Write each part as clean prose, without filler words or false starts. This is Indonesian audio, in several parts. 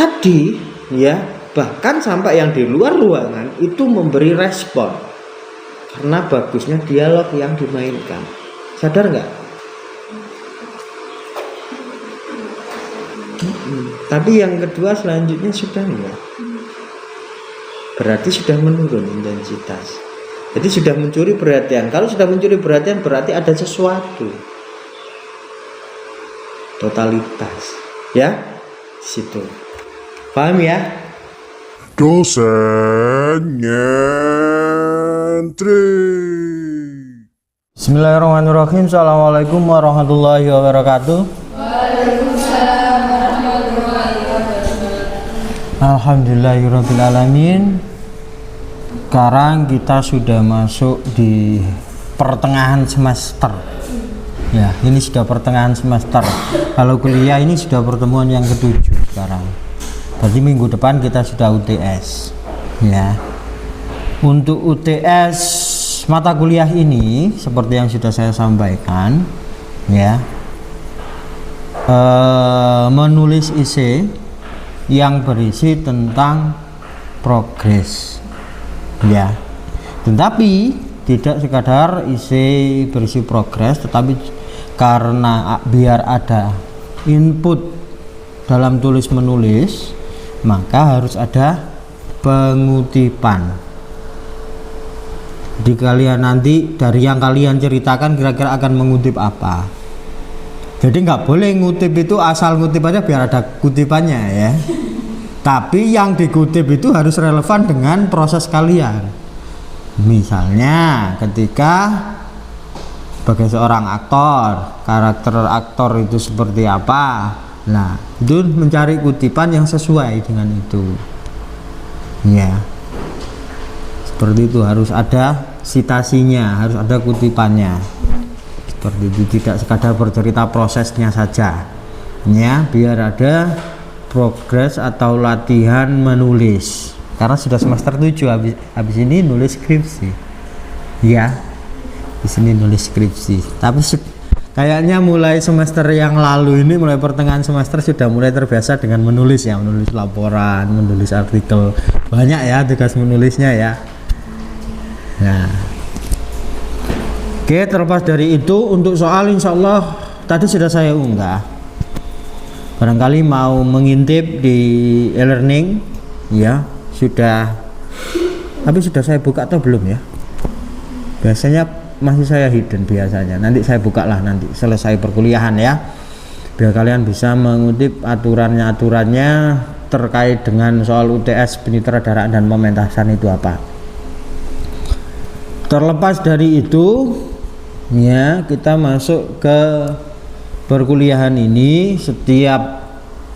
tadi ya, bahkan sampai yang di luar ruangan itu memberi respon karena bagusnya dialog yang dimainkan. Sadar nggak? Tapi yang kedua selanjutnya sudah enggak, berarti sudah menurun intensitas. Jadi sudah mencuri perhatian. Kalau sudah mencuri perhatian berarti ada sesuatu. Totalitas, ya, situ. Paham ya? Dosen nyentri. Bismillahirrahmanirrahim. Assalamualaikum warahmatullahi wabarakatuh. Waalaikumsalam warahmatullahi wabarakatuh. Alhamdulillahirabbil alamin. Sekarang kita sudah masuk di pertengahan semester. Ya, ini sudah pertengahan semester. Kalau kuliah ini sudah pertemuan yang ke-7 sekarang. Berarti minggu depan kita sudah UTS. Ya. Untuk UTS mata kuliah ini seperti yang sudah saya sampaikan, ya. Menulis isi yang berisi tentang progres. Ya. Tetapi tidak sekadar isi berisi progres, tetapi karena biar ada input dalam tulis menulis, maka harus ada pengutipan. Di kalian nanti dari yang kalian ceritakan kira-kira akan mengutip apa. Jadi nggak boleh ngutip itu asal ngutip aja biar ada kutipannya ya. Tapi yang dikutip itu harus relevan dengan proses kalian. Misalnya ketika sebagai seorang aktor, karakter aktor itu seperti apa. Nah, itu mencari kutipan yang sesuai dengan itu. Ya. Seperti itu, harus ada citasinya, harus ada kutipannya. Seperti itu, tidak sekadar bercerita prosesnya saja. Ya, biar ada progres atau latihan menulis. Karena sudah semester 7, habis ini nulis skripsi. Ya. Di sini nulis skripsi. Tapi kayaknya mulai semester yang lalu ini, mulai pertengahan semester sudah mulai terbiasa dengan menulis ya, menulis laporan, menulis artikel. Banyak ya tugas menulisnya ya. Nah. Oke, terlepas dari itu untuk soal insya Allah tadi sudah saya unggah. Barangkali mau mengintip di e-learning ya, sudah. Tapi sudah saya buka atau belum ya? Biasanya masih saya hidden biasanya. Nanti saya buka lah nanti selesai perkuliahan ya. Biar kalian bisa mengutip aturannya terkait dengan soal UTS penyutradaraan dan pementasan itu apa. Terlepas dari itu ya, kita masuk ke perkuliahan ini. Setiap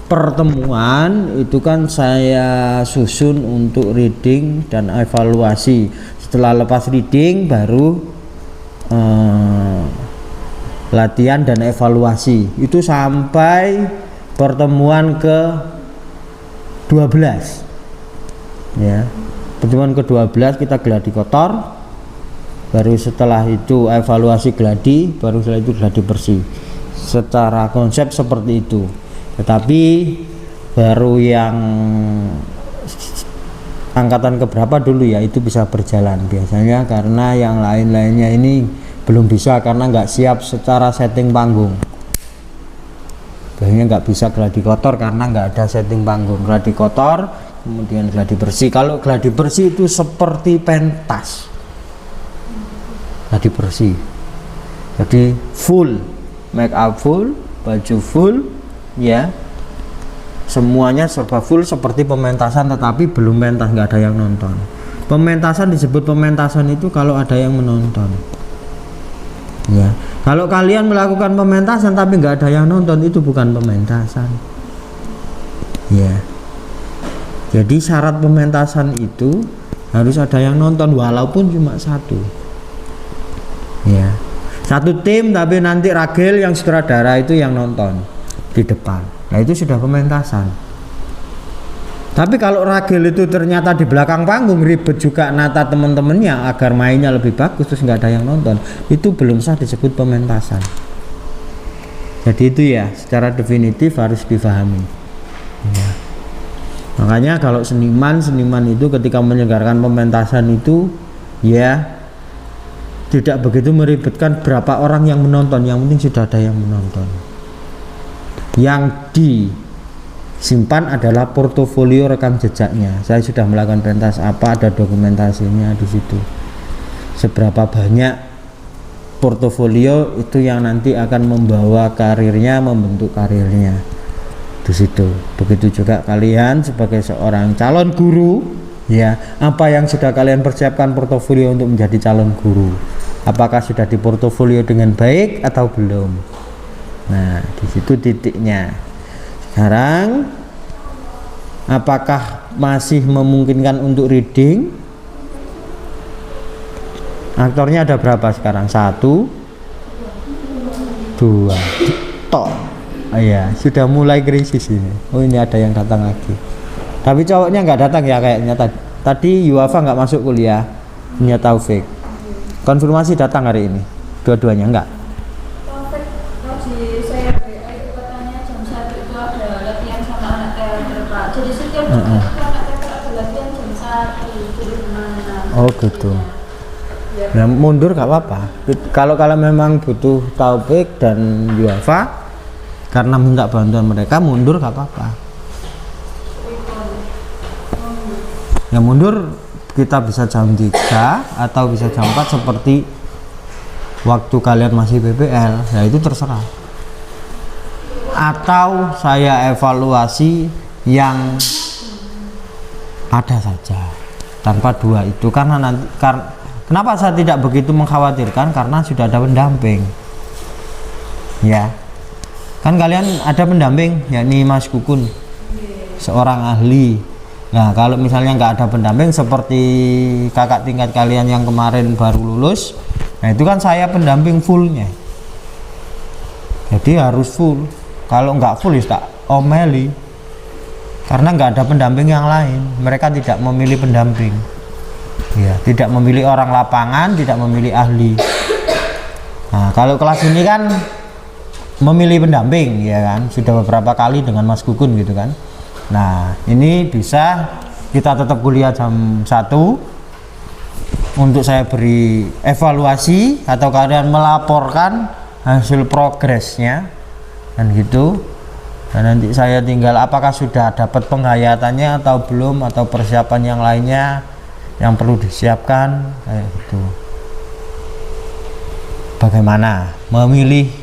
pertemuan itu kan saya susun untuk reading dan evaluasi. Setelah lepas reading baru latihan dan evaluasi. Itu sampai pertemuan ke 12 ya. Pertemuan ke 12 kita gladi kotor, baru setelah itu evaluasi gladi, baru setelah itu gladi bersih. Secara konsep seperti itu. Tetapi baru yang angkatan keberapa dulu ya, itu bisa berjalan biasanya, karena yang lain-lainnya ini belum bisa karena nggak siap secara setting panggung. Biasanya nggak bisa gladi kotor karena nggak ada setting panggung. Gladi kotor kemudian gladi bersih. Kalau gladi bersih itu seperti pentas, gladi bersih, jadi full make up, full baju, full ya, semuanya serba full seperti pementasan, tetapi belum pentas, nggak ada yang nonton. Pementasan disebut pementasan itu kalau ada yang menonton ya. Kalau kalian melakukan pementasan tapi nggak ada yang nonton, itu bukan pementasan ya. Jadi syarat pementasan itu harus ada yang nonton walaupun cuma satu ya. Satu tim tapi nanti Ragil yang sutradara itu yang nonton di depan. Nah itu sudah pementasan. Tapi kalau Ragil itu ternyata di belakang panggung ribet juga nata teman-temannya agar mainnya lebih bagus, terus nggak ada yang nonton, itu belum sah disebut pementasan. Jadi itu ya secara definitif harus difahami ya. Makanya kalau seniman itu ketika menyelenggarakan pementasan itu ya tidak begitu meribetkan berapa orang yang menonton, yang penting sudah ada yang menonton. Yang disimpan adalah portofolio rekam jejaknya. Saya sudah melakukan pentas apa, ada dokumentasinya di situ. Seberapa banyak portofolio itu yang nanti akan membawa karirnya, membentuk karirnya di situ. Begitu juga kalian sebagai seorang calon guru, ya, apa yang sudah kalian persiapkan portofolio untuk menjadi calon guru? Apakah sudah di portofolio dengan baik atau belum? Nah, di situ titiknya. Sekarang apakah masih memungkinkan untuk reading? Aktornya ada berapa sekarang? 1 2 tok. Oh iya, sudah mulai krisis ini. Oh, ini ada yang datang lagi. Tapi cowoknya nggak datang ya kayaknya tadi Yuafa nggak masuk kuliah. Punya Taufik. Konfirmasi datang hari ini. Dua-duanya enggak? Taufik tadi saya WA itu katanya jam 1 itu ada latihan sama anak teater Pak. Jadi setiap jam itu anak teater ada latihan jam 1. Jadi gimana? Oh gitu. Ya mundur gak apa-apa. Kalau memang butuh Taufik dan Yuafa karena minta bantuan mereka, mundur gak apa-apa. Ya mundur kita bisa jam 3 atau bisa jam 4 seperti waktu kalian masih PPL, ya itu terserah. Atau saya evaluasi yang ada saja tanpa dua itu, karena nanti kenapa saya tidak begitu mengkhawatirkan, karena sudah ada pendamping. Ya. Kan kalian ada pendamping, yakni Mas Kukun, seorang ahli. Nah, kalau misalnya nggak ada pendamping seperti kakak tingkat kalian yang kemarin baru lulus, nah itu kan saya pendamping fullnya. Jadi harus full. Kalau nggak full ya tak omeli. Karena nggak ada pendamping yang lain. Mereka tidak memilih pendamping. Ya, tidak memilih orang lapangan, tidak memilih ahli. Nah, kalau kelas ini kan memilih pendamping, ya kan? Sudah beberapa kali dengan Mas Kukun gitu kan. Nah, ini bisa kita tetap kuliah jam 1 untuk saya beri evaluasi atau kalian melaporkan hasil progresnya dan gitu. Dan nanti saya tinggal apakah sudah dapat penghayatannya atau belum, atau persiapan yang lainnya yang perlu disiapkan kayak gitu. Bagaimana memilih?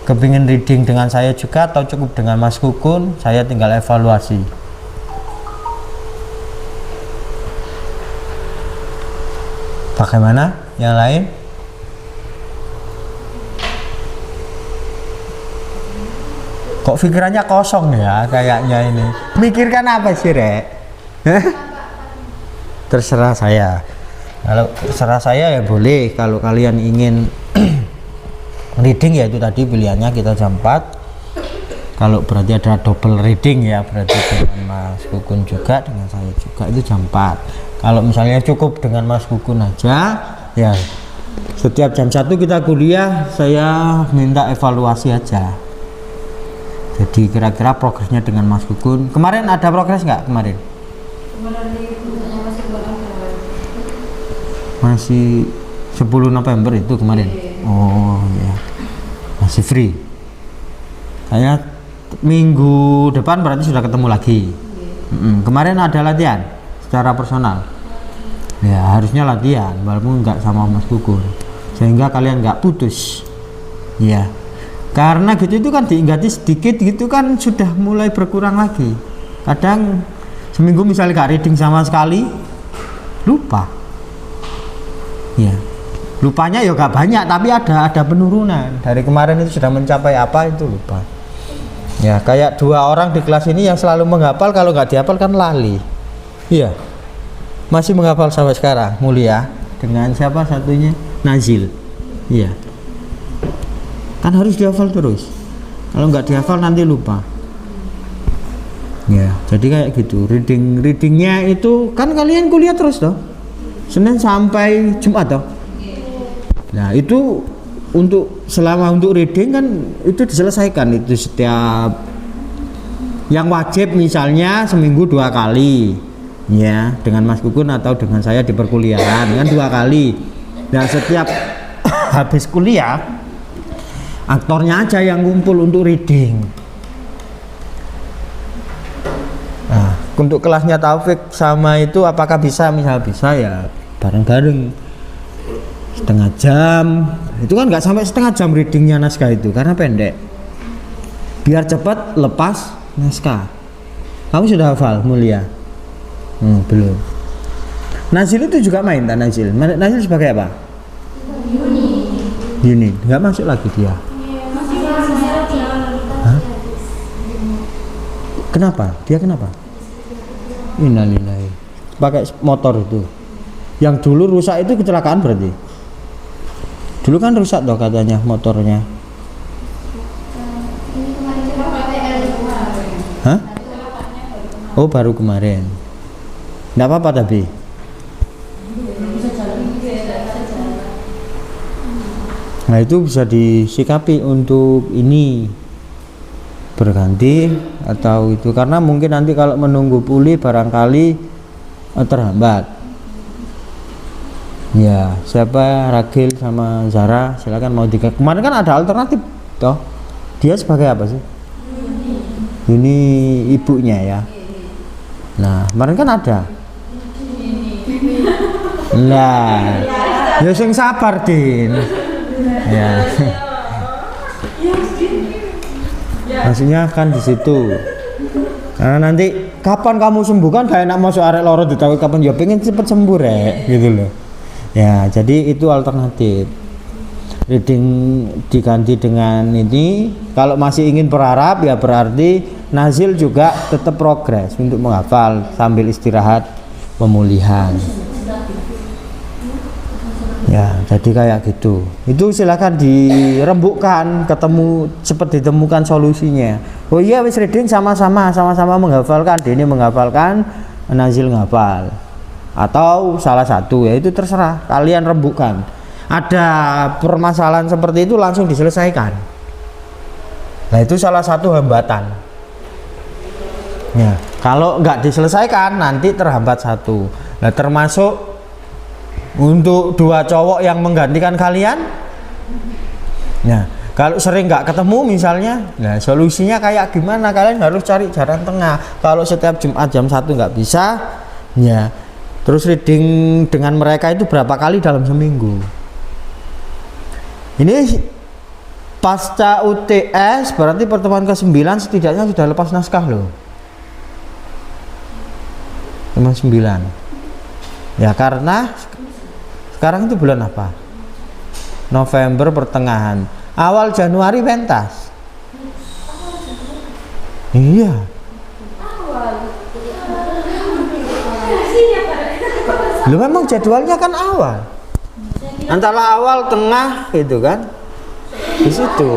Kepingin reading dengan saya juga atau cukup dengan Mas Kukun? Saya tinggal evaluasi. Bagaimana yang lain? Kok pikirannya kosong ya kayaknya ini? Mikirkan apa sih, Rek? Terserah saya. Kalau terserah saya ya boleh. Kalau kalian ingin reading ya itu tadi pilihannya kita jam 4. Kalau berarti ada double reading ya, berarti dengan Mas Kukun juga, dengan saya juga, itu jam 4. Kalau misalnya cukup dengan Mas Kukun aja ya, setiap jam 1 kita kuliah saya minta evaluasi aja. Jadi kira-kira progresnya dengan Mas Kukun. Kemarin ada progres nggak kemarin? Masih 10 November itu kemarin. Oh ya, masih free. Saya minggu depan berarti sudah ketemu lagi. Kemarin ada latihan secara personal. Ya harusnya latihan, walaupun nggak sama Mas Kukun, sehingga kalian nggak putus. Ya, karena gitu itu kan diinggati sedikit gitu kan sudah mulai berkurang lagi. Kadang seminggu misalnya nggak reading sama sekali, lupa. Ya. Lupanya ya gak banyak, tapi ada penurunan. Dari kemarin itu sudah mencapai apa itu lupa. Ya kayak 2 orang di kelas ini yang selalu menghafal, kalau nggak dihafal kan lali. Iya, masih menghafal sampai sekarang. Mulia dengan siapa satunya? Nazil. Iya, kan harus dihafal terus. Kalau nggak dihafal nanti lupa. Ya jadi kayak gitu. Readingnya itu kan kalian kuliah terus toh, Senin sampai Jumat toh. Nah itu untuk selama untuk reading kan itu diselesaikan itu setiap Yang wajib misalnya seminggu 2 kali, ya, dengan Mas Kukun atau dengan saya di perkuliahan kan 2 kali. Nah, setiap habis kuliah, aktornya aja yang ngumpul untuk reading. Nah, untuk kelasnya Taufik sama itu apakah bisa? Misal bisa ya bareng-bareng setengah jam. Itu kan nggak sampai setengah jam readingnya naskah itu karena pendek. Biar cepat lepas naskah. Kamu sudah hafal Mulia? Belum. Nazil itu juga main tak Nazil? Nazil sebagai apa? Yuni. Nggak masuk lagi dia. Hah? Kenapa? Dia kenapa? Innalillahi. Pakai motor itu. Yang dulu rusak itu kecelakaan berarti? Dulu kan rusak toh katanya motornya. Hah? Oh, baru kemarin. Nggak apa-apa tapi. Nah, itu bisa disikapi untuk ini berganti atau itu karena mungkin nanti kalau menunggu pulih barangkali terhambat. Ya, siapa Ragil sama Zara silakan mau kemarin kan ada alternatif toh. Dia sebagai apa sih? Ini ibunya ya. Nah, kemarin kan ada. Nah, ya sing sabar Din. Ya. Maksudnya kan di situ. Karena nanti kapan kamu sembuh kan kayak enak masuk arek loro ditahu kapan ya pengen cepet sembuh rek gitu loh. Ya, jadi itu alternatif. Reading diganti dengan ini. Kalau masih ingin berharap ya berarti Nazil juga tetap progres untuk menghafal sambil istirahat pemulihan. Ya, jadi kayak gitu. Itu silakan dirembukkan, ketemu cepat ditemukan solusinya. Oh iya, wis reading sama-sama menghafalkan. Dini menghafalkan, Nazil menghafal. Atau salah satu, ya itu terserah. Kalian rembukkan. Ada permasalahan seperti itu langsung diselesaikan. Nah, itu salah satu hambatan. Ya, kalau nggak diselesaikan nanti terhambat satu. Nah, termasuk untuk 2 cowok yang menggantikan kalian. Nah, kalau sering nggak ketemu misalnya, nah solusinya kayak gimana? Kalian harus cari jalan tengah. Kalau setiap Jumat jam 1 nggak bisa, ya terus reading dengan mereka itu berapa kali dalam seminggu? Ini pasca UTS berarti pertemuan ke-9 setidaknya sudah lepas naskah loh. Pertemuan 9. Ya karena sekarang itu bulan apa? November pertengahan. Awal Januari pentas. Iya. Lu memang jadwalnya kan awal. Antara awal, tengah gitu kan. Di situ.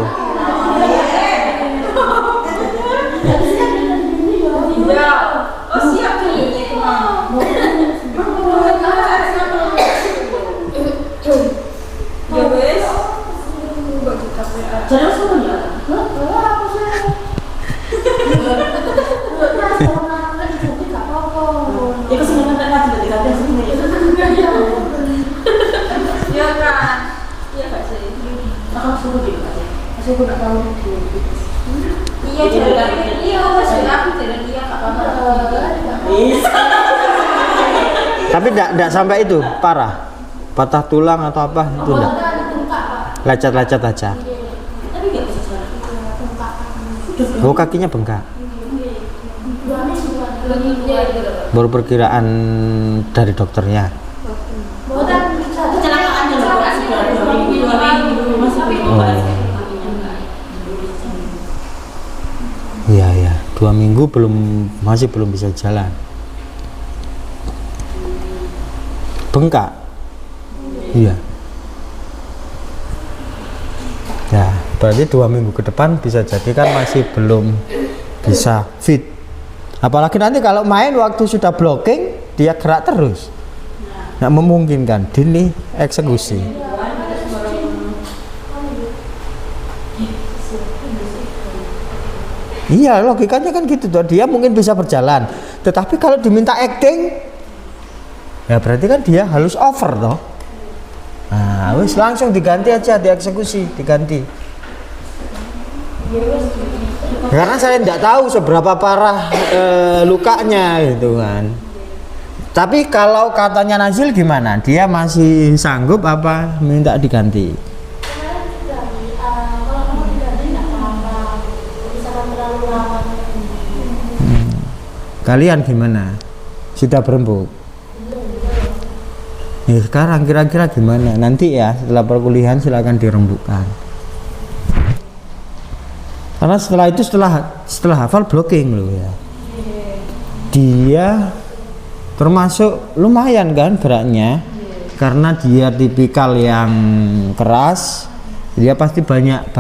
Tapi tidak sampai itu parah, patah tulang atau apa itu enggak, lecet-lecet aja. Oh, kakinya bengkak. Baru perkiraan dari dokternya. Oh. Iya ya, 2 minggu masih belum bisa jalan. Bengkak. Iya. Ya, berarti 2 minggu ke depan bisa jadi kan masih belum bisa fit. Apalagi nanti kalau main waktu sudah blocking dia gerak terus. Nggak memungkinkan, dini eksekusi. Iya, logikanya kan gitu tuh. Dia mungkin bisa berjalan, tetapi kalau diminta acting, ya berarti kan dia halus over toh. Nah, wis langsung diganti aja, dieksekusi, diganti. Karena saya tidak tahu seberapa parah lukanya gitu kan. Tapi kalau katanya Nazil gimana? Dia masih sanggup apa minta diganti? Kalian gimana? Sudah berembuk? Ya sekarang kira-kira gimana? Nanti ya setelah perkuliahan silakan dirembukkan. Karena setelah itu setelah hafal blocking loh ya. Dia termasuk lumayan kan geraknya, karena dia tipikal yang keras. Dia pasti banyak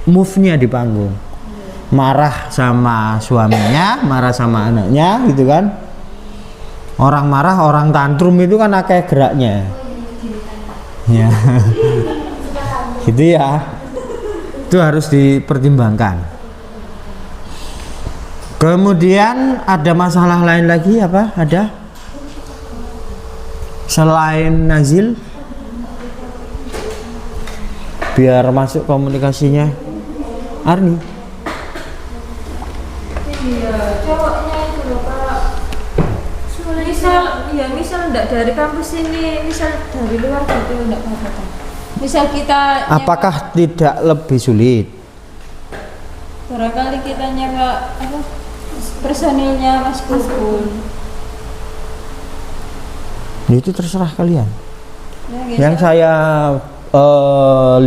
move-nya di panggung. Marah sama suaminya, marah sama anaknya gitu kan. Orang marah, orang tantrum itu kan akeh geraknya. Ya. Gitu ya. Itu harus dipertimbangkan. Kemudian ada masalah lain lagi apa? Ada? Selain Nazil? Biar masuk komunikasinya. Arni. Iya, cowoknya itu loh Pak. Misal enggak dari kampus ini, misal dari luar gitu enggak apa-apa. Misal kita Apakah tidak lebih sulit? barangkali kita nyewa personilnya Mas Bubun. Itu terserah kalian. Ya, Yang saya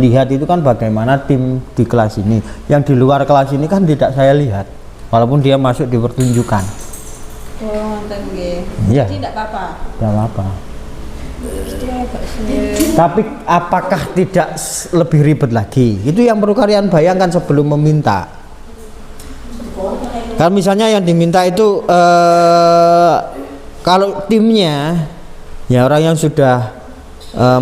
lihat itu kan bagaimana tim di kelas ini. Yang di luar kelas ini kan tidak saya lihat. Walaupun dia masuk di pertunjukan. Oh, nonton nggih. Iya. Jadi enggak apa-apa. Tidak apa-apa. Dia agak sulit. Tapi apakah tidak lebih ribet lagi? Itu yang perlu kalian bayangkan sebelum meminta. Kalau misalnya yang diminta itu kalau timnya ya orang yang sudah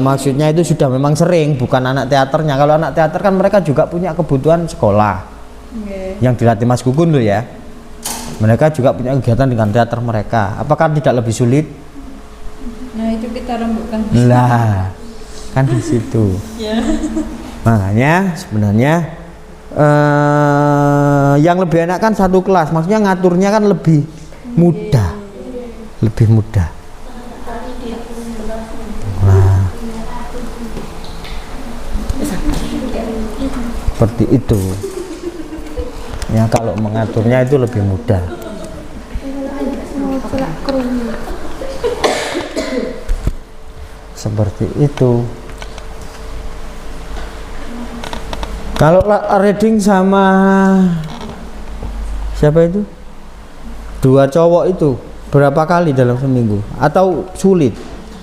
maksudnya itu sudah memang sering, bukan anak teaternya. Kalau anak teater kan mereka juga punya kebutuhan sekolah. Okay. Yang dilatih Mas Gugun loh ya. Mereka juga punya kegiatan dengan teater mereka. Apakah tidak lebih sulit? Nah, itu kita rembukkan. Lah, kan di situ. Ya. Makanya sebenarnya yang lebih enak kan satu kelas. Maksudnya ngaturnya kan lebih mudah. Lebih mudah. Nah, seperti itu. Ya kalau mengaturnya itu lebih mudah. Seperti itu. Kalau reading sama siapa itu? Dua cowok itu berapa kali dalam seminggu? Atau sulit?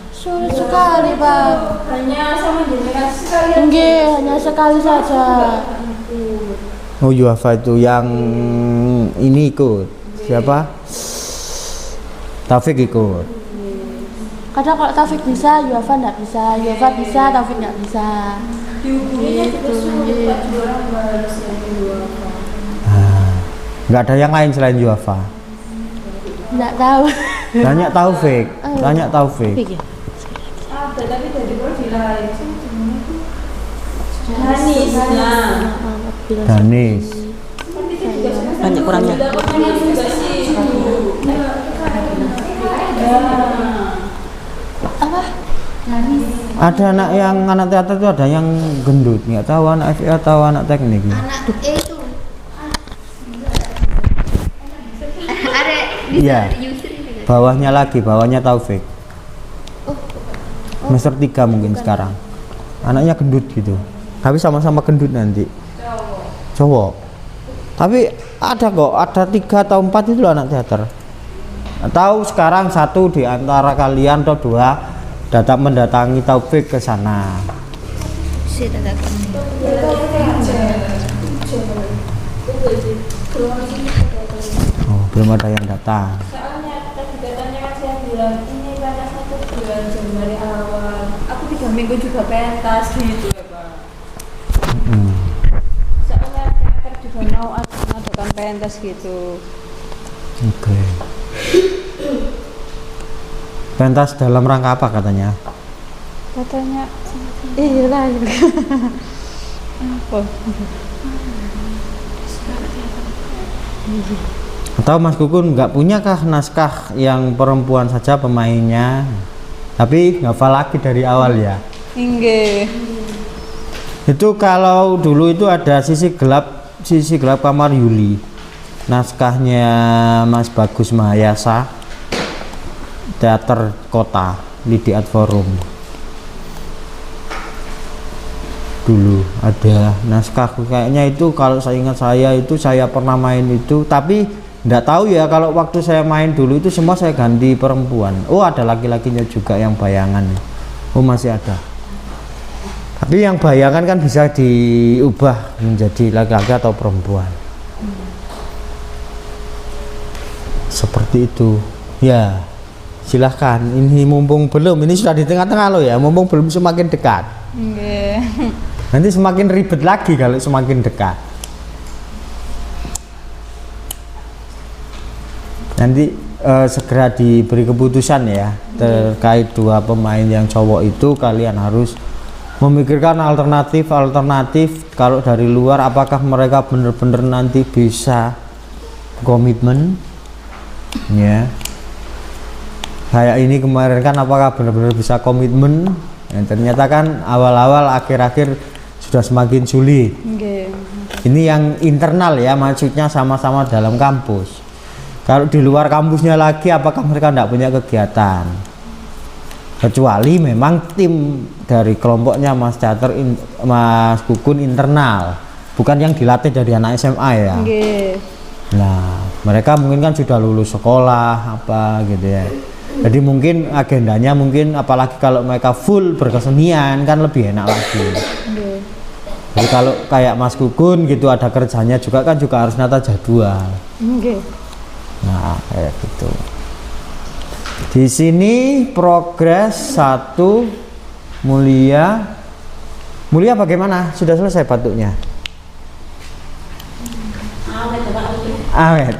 Sulit sekali, Pak. Hanya sama jenengan sekali. Enggak, hanya sekali saja. Oh Yuafa itu yang ini ikut siapa? Taufik ikut. Kadang kalau Taufik bisa, Yuafa enggak bisa. Yuafa bisa, Taufik enggak bisa. Dihubunginya juga sulit Pak, juara harus yang kedua. Nggak ada yang lain selain Yuafa. Enggak tahu. Tanya Taufik, tanya Taufik. Ada tapi dari prodi lain. Danis. Nah, Danis. Banyak kurangnya. Danis juga sih. Apa? Ada anak yang anak teater itu ada yang gendut, nggak tahu anak FIA atau anak teknik. Anak itu ada Iya. Yusri juga. Bawahnya lagi, bawahnya Taufik. Semester 3 mungkin sekarang. Anaknya gendut gitu. Tapi sama-sama gendut nanti. Cowok. Tapi ada kok, ada 3 atau 4 itu anak teater. Atau sekarang satu di antara kalian atau dua mendatangi Taufik ke sana. Sudah datang. Oh, belum ada yang datang. Soalnya tadi katanya kan saya bilang ini karena 1 bulan Januari awal. Aku 3 minggu juga pentas gitu ya Pak. Soalnya teater juga mau ada bukan pentas gitu. Oke. Pentas dalam rangka apa katanya? Katanya iya lah. Apa? Atau Mas Kukun nggak punyakah naskah yang perempuan saja pemainnya, tapi hafal lagi dari awal ya? Inggih. Itu kalau dulu itu ada sisi gelap kamar Yuli, naskahnya Mas Bagus Mahayasa, teater kota Lidi Art Forum. Dulu ada naskah kayaknya itu, kalau saya ingat saya pernah main itu, tapi nggak tahu ya kalau waktu saya main dulu itu semua saya ganti perempuan. Oh ada laki-lakinya juga yang bayangan. Oh masih ada. Tapi yang bayangan kan bisa diubah menjadi laki-laki atau perempuan. Seperti itu. Ya, silahkan. Ini mumpung belum, ini sudah di tengah-tengah loh ya. Mumpung belum semakin dekat. Nggih. Nanti semakin ribet lagi kalau semakin dekat. Nanti segera diberi keputusan ya terkait dua pemain yang cowok itu. Kalian harus memikirkan alternatif kalau dari luar, apakah mereka benar-benar nanti bisa komitmen ya. Kayak ini kemarin kan apakah benar-benar bisa komitmen, ya, ternyata kan awal-awal akhir-akhir sudah semakin sulit. Nggih. Ini yang internal ya, maksudnya sama-sama dalam kampus. Kalau di luar kampusnya lagi, apakah mereka tidak punya kegiatan? Kecuali memang tim dari kelompoknya Mas Mas Kukun internal, bukan yang dilatih dari anak SMA ya. Nggih. Nah, mereka mungkin kan sudah lulus sekolah apa gitu ya. Jadi mungkin agendanya mungkin apalagi kalau mereka full berkesenian kan lebih enak lagi. Nggih. Jadi kalau kayak Mas Kukun gitu ada kerjanya juga kan juga harus nata jadwal. Nggih. Nah, kayak gitu. Di sini progres 1 Mulia. Mulia bagaimana? Sudah selesai batuknya? Awet.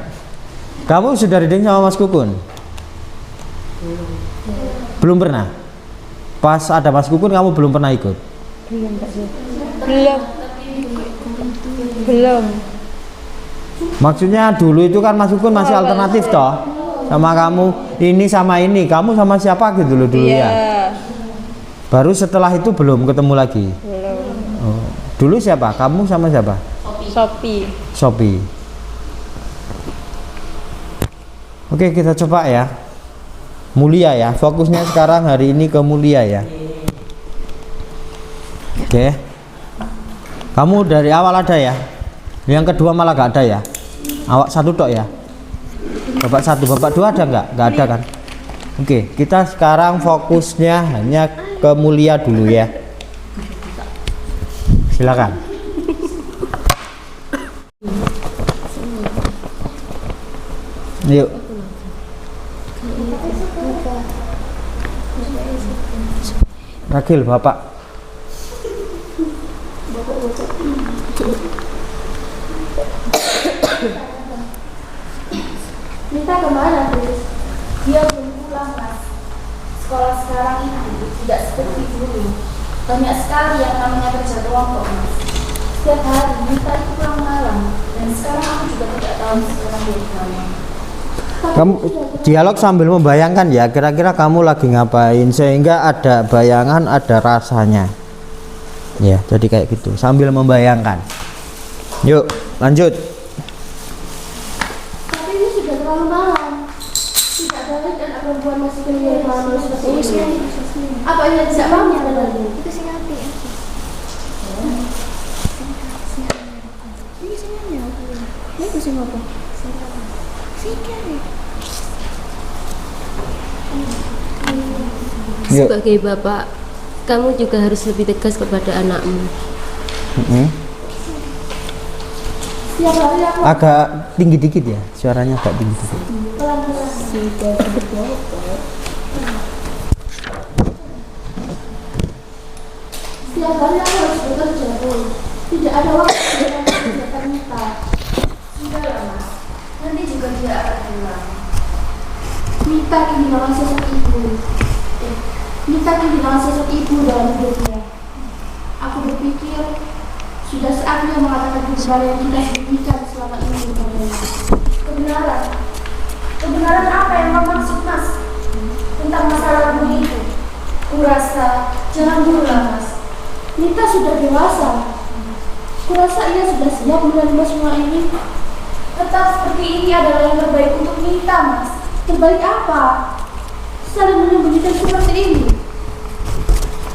Kamu sudah reading sama Mas Kukun? Belum pernah? Pas ada Mas Kukun kamu belum pernah ikut? Belum. Maksudnya dulu itu kan Mas Kukun masih alternatif toh? Sama kamu ini sama ini, kamu sama siapa gitu loh dulu Iya. ya? Baru setelah itu belum ketemu lagi? Belum. Oh. Dulu siapa? Kamu sama siapa? Sopi. Oke, kita coba ya. Mulia ya, fokusnya sekarang hari ini ke Mulia ya. Oke. Kamu dari awal ada ya? Yang kedua malah gak ada ya? Awak satu tok ya? Bapak satu, bapak dua ada nggak? Nggak ada kan? Oke, kita sekarang fokusnya hanya ke Mulia dulu ya. Silakan. Yuk. Rakil, bapak. Minta kemana, Chris? Dia belum pulang, Mas. Sekolah sekarang itu tidak seperti dulu. Banyak sekali yang namanya kerja kelompok, Mas. Setiap hari Minta itu pulang malam. Dan sekarang aku juga tidak tahu sekarang dia di mana. Kamu dialog sambil membayangkan ya, kira-kira kamu lagi ngapain sehingga ada bayangan, ada rasanya. Ya, jadi kayak gitu, sambil membayangkan. Yuk, lanjut. Tapi ini sudah terlalu malam. Tidak ada lagi dan perempuan masih kuliah malam seperti ini. Apa ini tidak mau lagi? Itu sing api. Ini sing api. Ini sing apa? Yuk. Sebagai bapak, kamu juga harus lebih tegas kepada anakmu. Setiap hari aku Agak tinggi dikit ya, suaranya agak tinggi dikit. Setiap hari aku harus bekerja, Bu. Tidak ada waktu untuk mengerjakan Minta. Sudah lah mas, nanti juga dia akan pulang. Mita kehilangan sosok ibu. Mita kehilangan sosok ibu dalam hidupnya. Aku berpikir sudah saatnya mengatakan kebenaran yang kita sembunyikan selama ini kepadanya. Kebenaran? Kebenaran apa yang kamu maksud mas? Tentang masalah lagu itu? Kurasa, jangan dulu lah mas. Mita sudah dewasa. Kurasa ia sudah siap menerima semua ini. Tetap seperti ini adalah yang terbaik untuk Mita mas. Terbaik apa? Saling menyembunyikan seperti ini.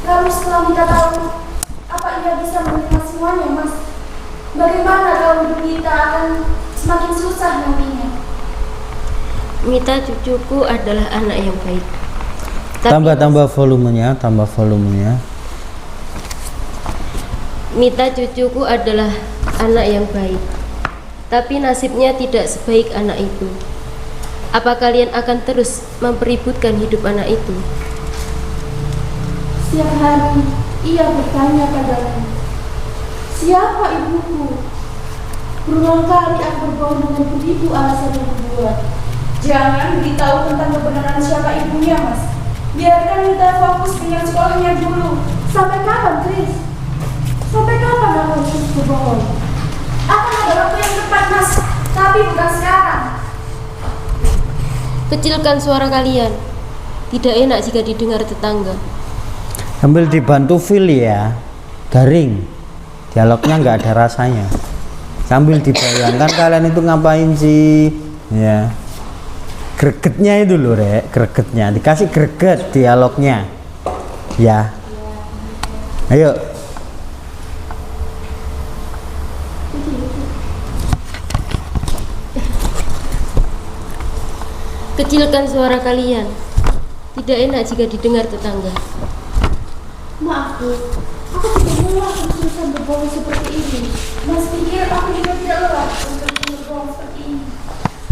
Lalu setelah Mita tahu, apa ia bisa menerima semuanya mas? Bagaimana kalau hidup Mita akan semakin susah nantinya? Mita cucuku adalah anak yang baik. Tambah volumenya. Mita cucuku adalah anak yang baik. Tapi nasibnya tidak sebaik anak itu. Apa kalian akan terus mempeributkan hidup anak itu? Setiap hari ia bertanya padaku, siapa ibuku? Berulang kali aku berbohong dengan begitu alasan yang kubuat. Jangan beritahu tentang kebenaran siapa ibunya mas. Biarkan Mita fokus dengan sekolahnya dulu. Sampai kapan, Chris? Sampai kapan aku harus berbohong? Akan ada waktu yang tepat mas, tapi bukan sekarang. Kecilkan suara kalian. Tidak enak jika didengar tetangga. Sambil dibantu feel ya, garing, dialognya nggak ada rasanya. Sambil dibayangkan kalian itu ngapain sih, ya. Gregetnya itu loh rek, gregetnya dikasih greget dialognya, ya. Ayo. Kecilkan suara kalian. Tidak enak jika didengar tetangga. Maaf, aku tidak lelah terus-terusan berbohong seperti ini. Mas pikir aku juga tidak lelah untuk berbohong seperti ini.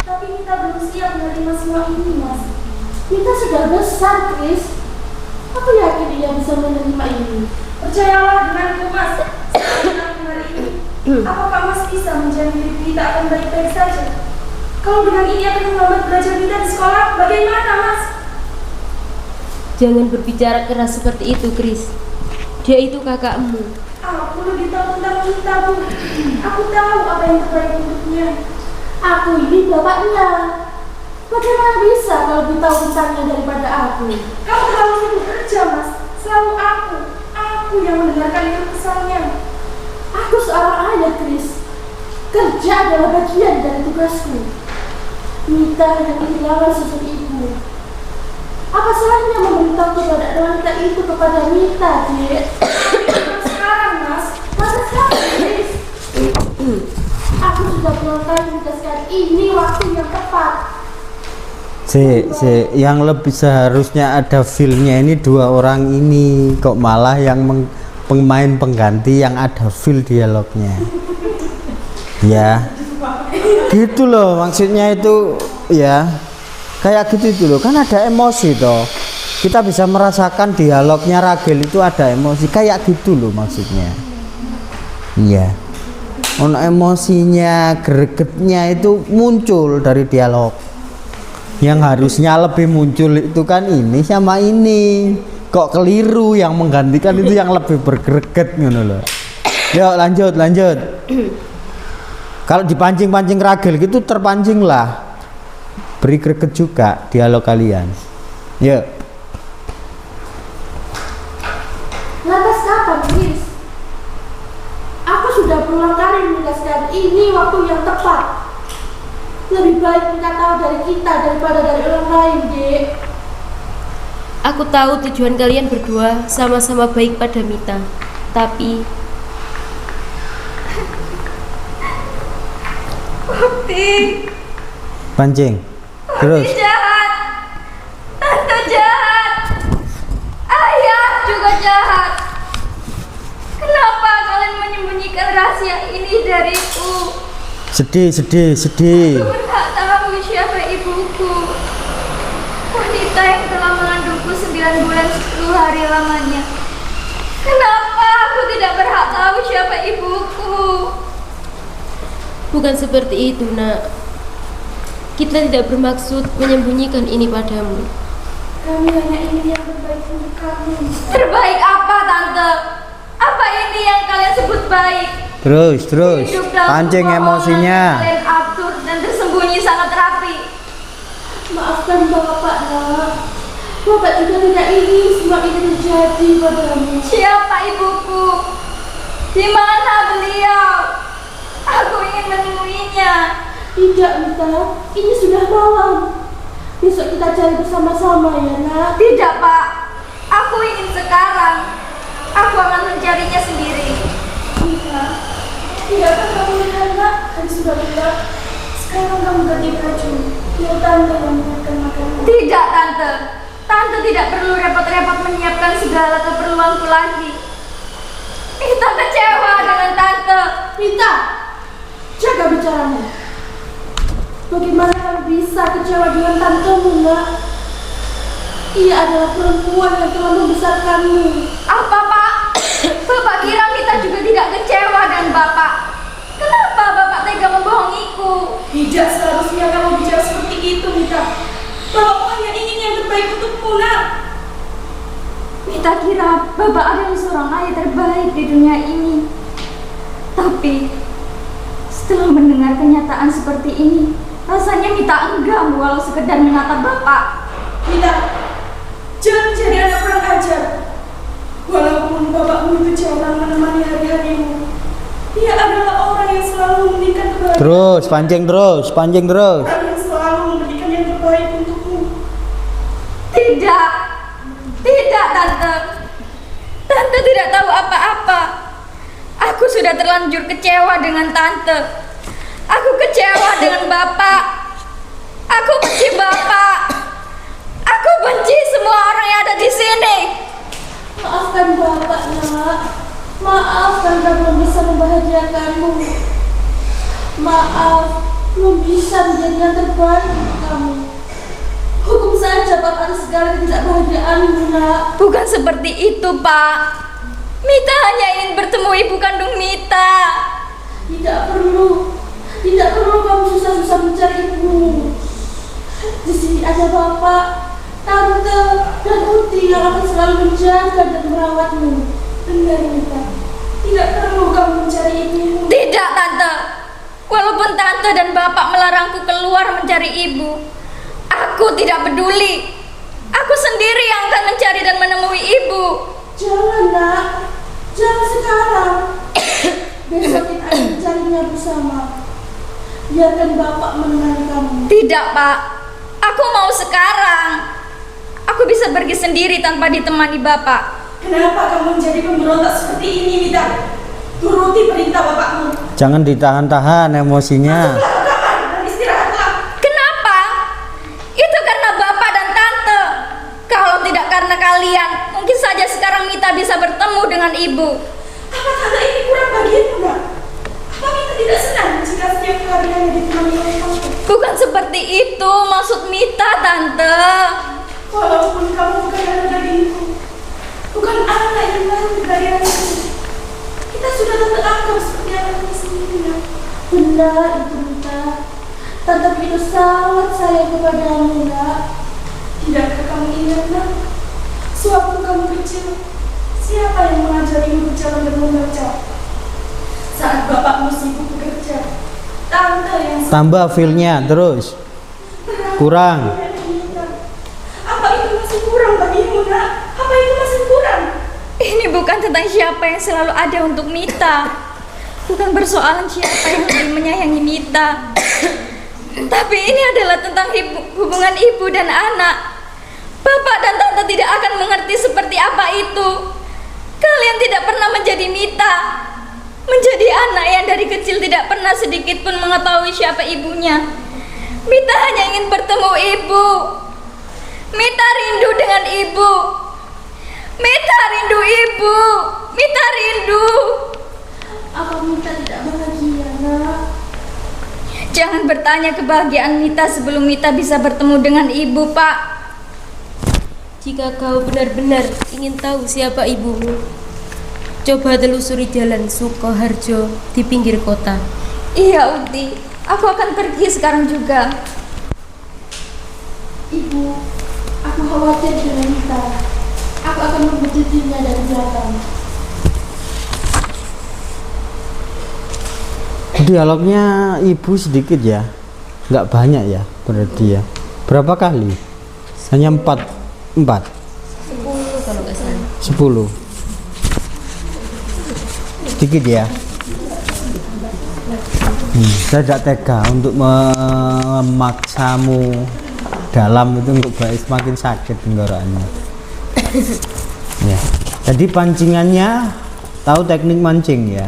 Tapi Mita belum siap menerima semua ini mas. Mita sudah besar, Chris. Aku yakin ia bisa menerima ini. Percayalah denganku mas. Setelah hari ini, apakah mas bisa menjamin hidup Mita akan baik-baik saja? Kalau dengan ini akan menghambat belajar Mita di sekolah, bagaimana mas? Jangan berbicara keras seperti itu, Chris. Dia itu kakakmu. Aku lebih tahu tentang Mita bu. Aku tahu apa yang terbaik untuknya. Aku ini bapaknya. Bagaimana bisa kalau lebih tahu tentangnya daripada aku? Kamu terlalu sibuk kerja mas. Selalu aku yang mendengarkan itu pesannya. Aku seorang ayah, Chris. Kerja adalah bagian dari tugasku. Mita hanya kehilangan sosok ibu. Apa salahnya memberitahu kepada wanita itu kepada Mita, Dek? Sekarang mas. Masa sekarang, Chris? Aku sudah berulang kali menegaskan ini waktu yang tepat. Yang lebih seharusnya ada feel-nya ini dua orang ini, kok malah yang pemain pengganti yang ada feel dialognya. Ya. Gitu loh maksudnya itu ya. Kayak gitu itu loh, kan ada emosi toh. Kita bisa merasakan dialognya Ragil itu ada emosi kayak gitu loh maksudnya. Iya. Ono emosinya, gregetnya itu muncul dari dialog. Yang harusnya lebih muncul itu kan ini sama ini. Kok keliru yang menggantikan itu yang lebih bergreget ngono loh. Yuk lanjut. Kalau dipancing-pancing Ragil gitu terpancing lah. Beri greget juga dialog kalian. Yuk. Lantas kapan, Chris? Aku sudah berulang kali menegaskan ini waktu yang tepat. Lebih baik kita tahu dari kita daripada dari orang lain, Dek. Aku tahu tujuan kalian berdua sama-sama baik pada Mita. Tapi Bukti. Pancing. Terus. Bukti jahat. Tante jahat. Ayah juga jahat. Kenapa kalian menyembunyikan rahasia ini dariku? Sedih. Aku berhak tahu siapa ibuku. Wanita yang telah mengandungku 9 bulan 10 hari lamanya. Kenapa aku tidak berhak tahu siapa ibuku? Bukan seperti itu, Nak. Kita tidak bermaksud menyembunyikan ini padamu. Kami hanya ingin yang terbaik untuk kamu. Terbaik apa, Tante? Apa ini yang kalian sebut baik? Terus Hidup dalam pancing kebohongan emosinya. kalian absurd dan tersembunyi sangat rapi. Maafkan Bapak, Nak. Bapak juga tidak ingin semua ini terjadi padamu. Siapa ibuku? Di mana beliau? Aku ingin menemuinya. Tidak, Mita. Ini sudah malam. Besok kita cari bersama-sama ya, Nak. Tidak, Pak. Aku ingin sekarang. Aku akan mencarinya sendiri. Mita, tidakkah kamu lihat, Nak? Kan sudah bilang. Sekarang kamu ganti baju. Biar Tante yang menyiapkan makanan. Tidak, Tante. Tante tidak perlu repot-repot menyiapkan segala keperluanku lagi. Kita kecewa dengan Tante. Mita, jaga bicaramu. Bagaimana kamu bisa kecewa dengan tantemu, Nak? Ia adalah perempuan yang telah membesarkanmu. Apa, Pak? Bapak kira kita juga tidak kecewa dengan Bapak. Kenapa Bapak tega membohongiku? Tidak seharusnya kamu bicara seperti itu, Mita. Bapakmu hanya ingin yang terbaik untukmu, Nak. Mita kira Bapak adalah seorang ayah terbaik di dunia ini. Tapi setelah mendengar kenyataan seperti ini, rasanya Mita enggan walau sekedar menatap Bapak. Mita, jangan jadi anak kurang ajar. Walaupun bapakmu itu jarang menemani hari-harimu, dia adalah orang yang selalu memberikan kebahagiaan. Terus pancing terus. Orang yang selalu memberikan yang terbaik untukmu. Tidak, tidak, Tante. Tante tidak tahu apa-apa. Aku sudah terlanjur kecewa dengan Tante. Aku kecewa dengan Bapak. Aku benci Bapak. Aku benci semua orang yang ada di sini. Maafkan Bapak, Nak. Maaf karena belum bisa membahagiakanmu. Maaf, belum bisa menjadi yang terbaik untuk kamu. Hukum saja Bapak atas segala ketidakbahagiaanmu, Nak. Bukan seperti itu, Pak. Mita hanya ingin bertemu ibu kandung Mita. Tidak perlu kamu susah-susah mencari ibumu. Di sini ada Bapak, Tante, dan Uti yang akan selalu menjaga dan merawatmu. Benar, Mita. Tidak perlu kamu mencari ibumu. Tidak, Tante. Walaupun Tante dan Bapak melarangku keluar mencari ibu, aku tidak peduli. Aku sendiri yang akan mencari dan menemui ibu. Jangan, Nak. Jangan sekarang. Besok kita akan mencarinya bersama. Biarkan Bapak menemani kamu. Tidak, Pak. Aku mau sekarang. Aku bisa pergi sendiri tanpa ditemani Bapak. Kenapa kamu menjadi pemberontak seperti ini, Mita? Turuti perintah bapakmu. Jangan ditahan-tahan emosinya. Masuklah ke kamar dan istirahatlah. Kenapa? Itu karena Bapak dan Tante. Kalau tidak karena kalian, mungkin saja sekarang Mita bisa bertemu dengan ibu. Apa tante ini kurang bagimu, Nak? Apa Mita tidak senang jika setiap hari hanya ditemani oleh kamu? Bukan seperti itu maksud Mita, Tante. Walaupun kamu bukan anak dagingku, bukan anak yang lahir dari ayahku, kita sudah tante anggap seperti anaknya sendiri, Nak. Benar itu, Mita. Tante itu sangat sayang kepadamu, Nak. Tidakkah kamu ingat, Nak? Sewaktu kamu kecil, siapa yang mengajarimu berjalan dan membaca? Saat bapakmu sibuk bekerja, tante yang Tambah feel-nya terus. Kurang. Apa itu masih kurang bagimu, Nak? Apa itu masih kurang? Ini bukan tentang siapa yang selalu ada untuk Mita. Bukan persoalan siapa yang lebih menyayangi Mita. Tapi ini adalah tentang hubungan ibu dan anak. Bapak dan Tante tidak akan mengerti seperti apa itu. Kalian tidak pernah menjadi Mita. Menjadi anak yang dari kecil tidak pernah sedikit pun mengetahui siapa ibunya. Mita hanya ingin bertemu ibu. Mita rindu dengan ibu. Mita rindu ibu. Mita rindu. Apa Mita tidak bahagia, Nak? Jangan bertanya kebahagiaan Mita sebelum Mita bisa bertemu dengan ibu, Pak. Jika kau benar-benar ingin tahu siapa ibumu, coba telusuri jalan Sukoharjo di pinggir kota. Iya, Uti. Aku akan pergi sekarang juga. Ibu, aku khawatir dengan Mita. Aku akan membujutinya dari belakang. Dialognya ibu sedikit ya, nggak banyak ya berarti ya. Berapa kali? Hanya 4 10 kalau nggak salah. 10. Sedikit ya. Saya tidak tega untuk memaksamu dalam itu untuk baik, semakin sakit tenggorokannya. Ya. Jadi pancingannya tahu teknik mancing ya.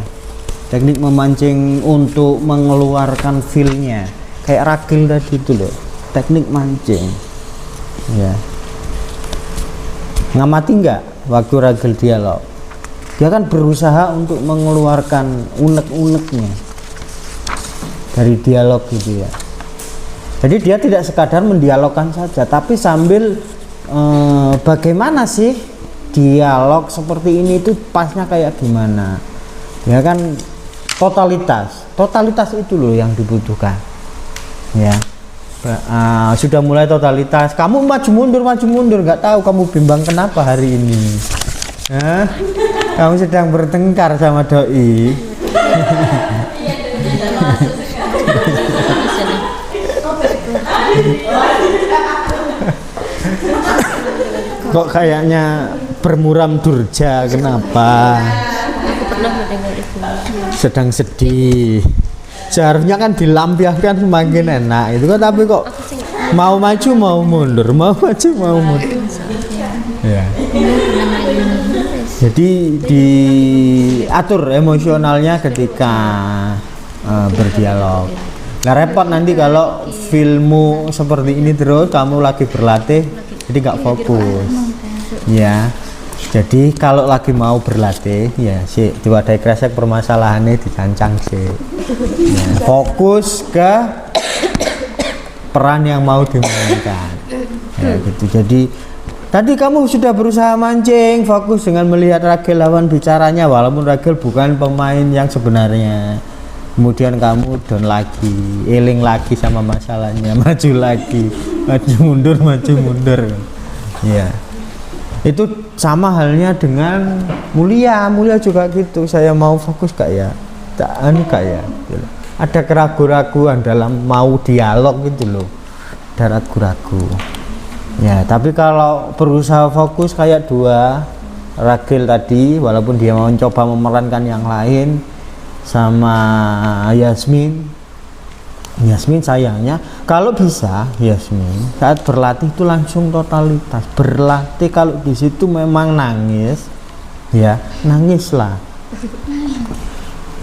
Teknik memancing untuk mengeluarkan feel-nya. Kayak ragil tadi itu loh. Teknik mancing. Ya. Ngamati nggak waktu ragil dialog? Dia kan berusaha untuk mengeluarkan unek-uneknya dari dialog gitu ya. Jadi dia tidak sekadar mendialogkan saja, tapi sambil bagaimana sih dialog seperti ini itu pasnya kayak gimana, ya kan. Totalitas itu loh yang dibutuhkan ya. Sudah mulai totalitas, kamu maju mundur nggak tahu kamu bimbang kenapa hari ini. Kamu sedang bertengkar sama doi. Kok kayaknya bermuram durja, kenapa? Aku pernah mendengar itu. Sedang sedih. Seharusnya kan dilampiaskan semakin enak itu kan, tapi kok mau maju mau mundur, mau maju mau mundur. Ya. Jadi diatur emosionalnya ketika berdialog. Nah repot nanti kalau filmmu seperti ini terus kamu lagi berlatih, jadi nggak fokus. Ya. Jadi kalau lagi mau berlatih ya sih diwadahi kresek permasalahannya dicancang sih. Ya, fokus ke peran yang mau dimainkan. Ya gitu. Jadi tadi kamu sudah berusaha mancing, fokus dengan melihat Ragil lawan bicaranya walaupun Ragil bukan pemain yang sebenarnya. Kemudian kamu down lagi, eling lagi sama masalahnya, maju lagi, maju mundur. Ya. Itu sama halnya dengan Mulia juga gitu. Saya mau fokus gak ya? Gak ya? Ada keraguan-raguan dalam mau dialog gitu loh. Ada ragu-ragu. Ya, tapi kalau berusaha fokus kayak dua Ragil tadi, walaupun dia mau coba memerankan yang lain sama Yasmin sayangnya kalau bisa Yasmin saat berlatih itu langsung totalitas berlatih. Kalau di situ memang nangis ya nangislah,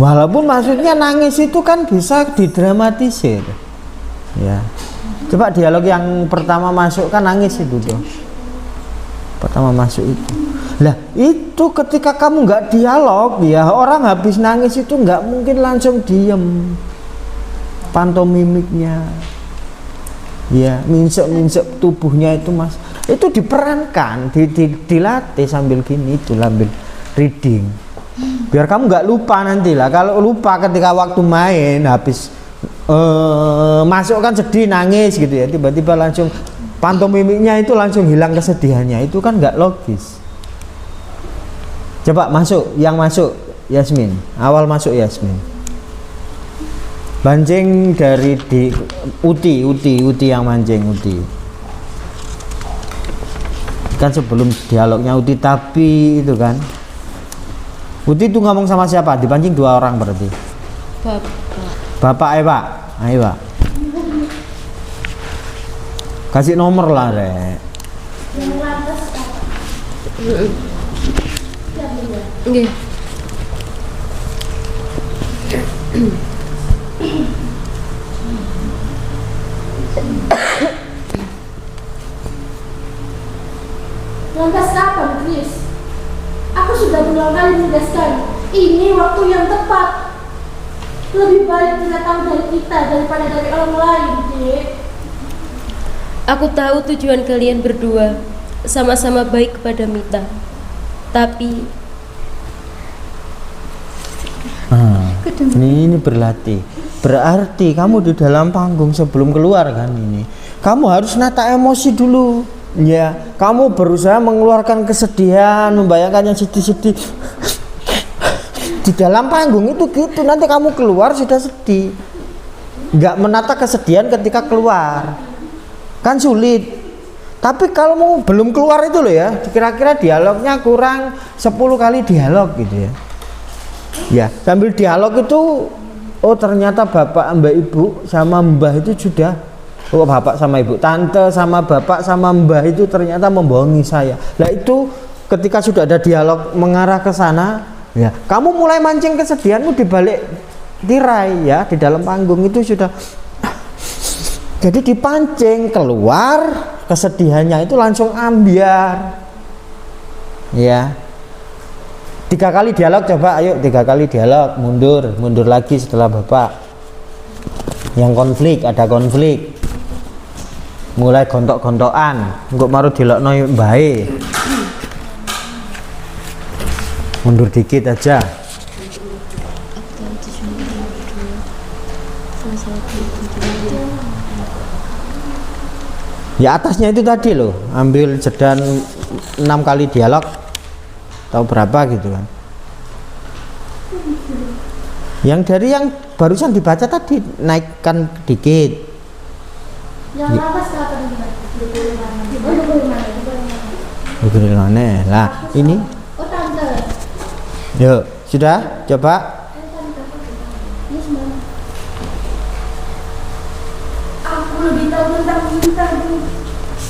walaupun maksudnya nangis itu kan bisa didramatisir ya. Coba dialog yang pertama masuk kan nangis itu tuh, pertama masuk itu lah. Itu ketika kamu nggak dialog ya, orang habis nangis itu nggak mungkin langsung diem, pantomimiknya ya, minsek tubuhnya itu mas, itu diperankan, dilatih sambil gini, itu sambil reading biar kamu nggak lupa nanti lah. Kalau lupa ketika waktu main habis masuk kan sedih nangis gitu ya, tiba-tiba langsung pantomimiknya itu langsung hilang kesedihannya, itu kan nggak logis. Coba masuk, yang masuk Yasmin, awal masuk Yasmin. Mancing dari di Uti yang mancing Uti. Kan sebelum dialognya Uti, tapi itu kan Uti itu ngomong sama siapa? Dipancing 2 orang berarti. Bapak Pak. Ayo Pak. Kasih nomor lah, Rek. Nggih. Lantas kapan, Chris? Aku sudah berulang kali menegaskan, ini waktu yang tepat. Lebih baik kita tahu dari kita daripada dari orang lain, Dek. Aku tahu tujuan kalian berdua sama-sama baik kepada Mita. Tapi Ini berlatih. Berarti kamu di dalam panggung sebelum keluar kan ini, kamu harus nata emosi dulu. Ya, kamu berusaha mengeluarkan kesedihan, membayangkan yang sedih-sedih. Di dalam panggung itu gitu, nanti kamu keluar sudah sedih. Nggak menata kesedihan ketika keluar. Kan sulit. Tapi kalau mau belum keluar itu loh ya, kira-kira dialognya kurang 10 kali dialog gitu ya. Ya, sambil dialog itu, oh ternyata bapak mbak ibu sama mbah itu sudah, oh bapak sama ibu, tante sama bapak sama mbah itu ternyata membohongi saya. Nah itu ketika sudah ada dialog mengarah ke sana, ya kamu mulai mancing kesedihanmu di balik tirai ya, di dalam panggung itu sudah. Jadi dipancing keluar kesedihannya itu langsung ambiar. Ya. 3 kali dialog coba, ayo 3 kali dialog, mundur lagi setelah bapak. Yang konflik, ada konflik. Mulai gontok-gontokan, engko maru dilokno mbae. Mundur dikit aja. Ya atasnya itu tadi loh, ambil jeda 6 kali dialog atau berapa gitu kan. Yang dari yang barusan dibaca tadi naikkan dikit. Yang atas kenapa Bagaimana? Lah ini. Oh tante. Yuk, sudah coba. Aku lebih tahu tentang Minta, Bu.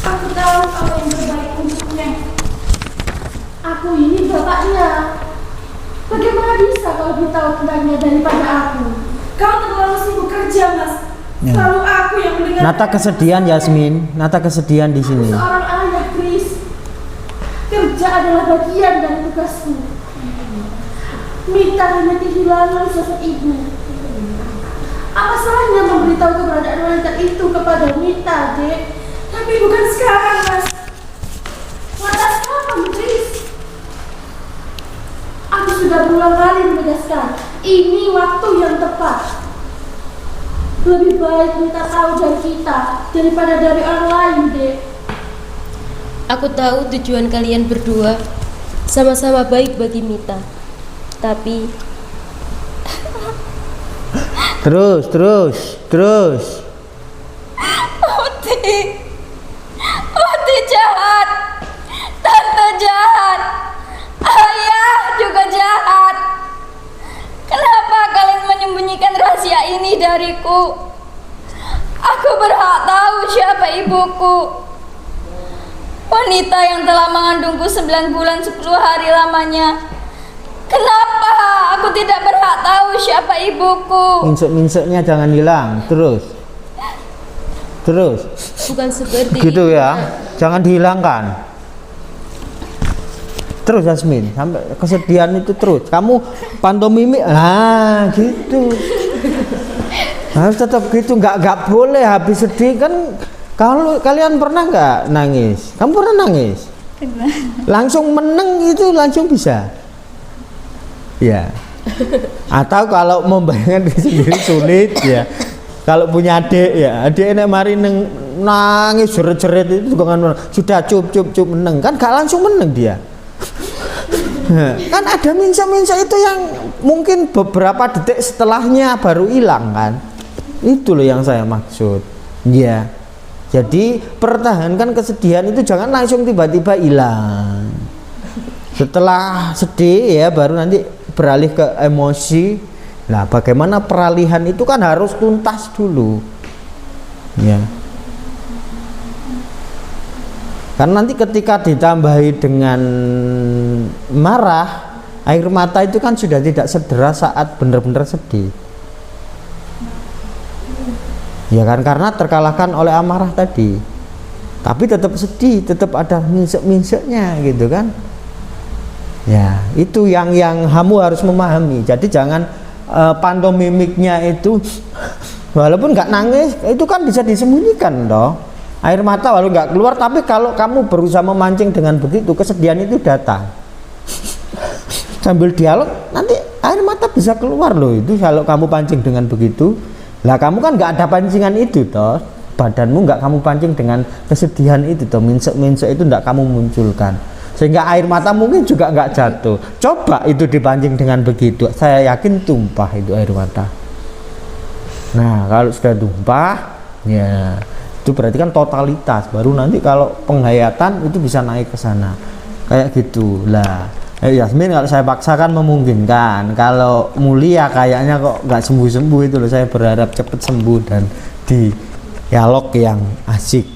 Aku tahu apa yang terbaik untuknya. Aku ini bapaknya. Bagaimana bisa kau lebih tahu tentangnya daripada aku? Kau terlalu sibuk kerja, Mas. Ya. Selalu aku yang mendengar. Nata kesedihan Yasmin, nata kesedihan di sini. Seorang ayah, Chris. Kerja adalah bagian dari tugasku. Mita hanya kehilangan sosok ibu. Apa salahnya memberitahu keberadaan wanita itu kepada Mita, Dek? Tapi bukan sekarang, Mas. Lantas kapan, Chris? Aku sudah berulang kali menegaskan, ini waktu yang tepat. Lebih baik Mita tahu dari kita daripada dari orang lain, Dek. Aku tahu tujuan kalian berdua sama-sama baik bagi Mita. Tapi Terus. Uti jahat, tante jahat, ayah juga jahat. Kenapa kalian menyembunyikan rahasia ini dariku? Aku berhak tahu siapa ibuku. Wanita yang telah mengandungku 9 bulan 10 hari lamanya. Kenapa aku tidak berhak tahu siapa ibuku? Minsek-minseknya jangan hilang. Terus. bukan seperti Gitu ya. Jangan dihilangkan. Terus Yasmin, sampai kesedihan itu terus. Kamu pantomimik, gitu. Harus tetap gitu, nggak boleh habis sedih kan. Kalau kalian pernah nggak nangis? Kamu pernah nangis? Pernah. Langsung meneng itu langsung bisa. Ya. Atau kalau membayangkan diri sendiri sulit ya. Kalau punya adik ya, adik enak mari nangis jerit-jerit itu kan sudah cup meneng kan gak langsung meneng dia. Kan ada minsa itu yang mungkin beberapa detik setelahnya baru hilang kan. Itu loh yang saya maksud. Ya. Jadi pertahankan kesedihan itu jangan langsung tiba-tiba hilang. Setelah sedih ya baru nanti beralih ke emosi. Nah, bagaimana peralihan itu kan harus tuntas dulu. Ya. Karena nanti ketika ditambahi dengan marah, air mata itu kan sudah tidak sederas saat benar-benar sedih. Ya kan, karena terkalahkan oleh amarah tadi. Tapi tetap sedih, tetap ada minsek-minseknya gitu kan. Ya, itu yang kamu harus memahami. Jadi jangan pantomimiknya itu walaupun nggak nangis itu kan bisa disembunyikan dong. Air mata walau nggak keluar, tapi kalau kamu berusaha memancing dengan begitu, kesedihan itu datang. Sambil dialog nanti air mata bisa keluar loh itu kalau kamu pancing dengan begitu. Lah kamu kan nggak ada pancingan itu toh, badanmu nggak kamu pancing dengan kesedihan itu toh, minsek itu nggak kamu munculkan, sehingga air mata mungkin juga nggak jatuh. Coba itu dipancing dengan begitu, saya yakin tumpah itu air mata. Nah kalau sudah tumpah, ya itu berarti kan totalitas. Baru nanti kalau penghayatan itu bisa naik ke sana, kayak gitu lah. Yasmin kalau saya paksakan memungkinkan, kalau Mulia kayaknya kok nggak sembuh-sembuh itu loh. Saya berharap cepet sembuh dan di dialog yang asik,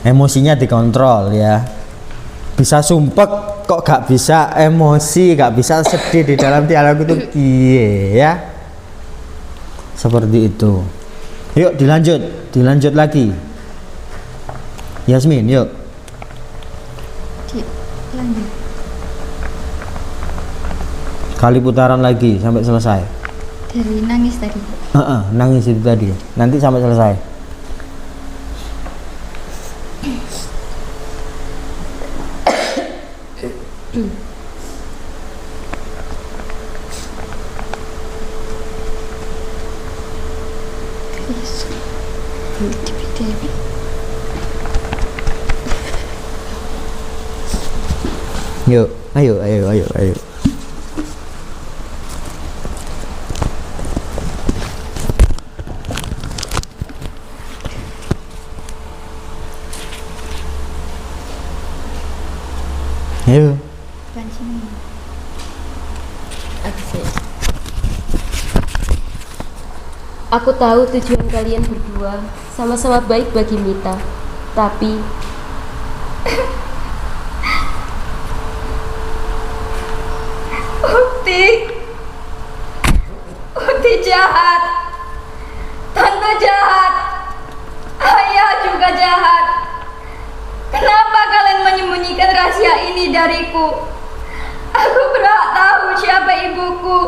emosinya dikontrol ya. Bisa sumpek kok gak bisa emosi, gak bisa sedih di dalam dialog itu, iya ya, seperti itu. Yuk dilanjut lagi Yasmin, yuk Lanjut. kali putaran lagi sampai selesai. Dari nangis tadi. Nangis itu tadi, nanti sampai selesai. Yuk, ayo. Ayo. Aku tahu tujuan kalian berdua sama-sama baik bagi Mita, tapi Uti jahat, tante jahat, ayah juga jahat. Kenapa kalian menyembunyikan rahasia ini dariku? Aku berhak tahu siapa ibuku,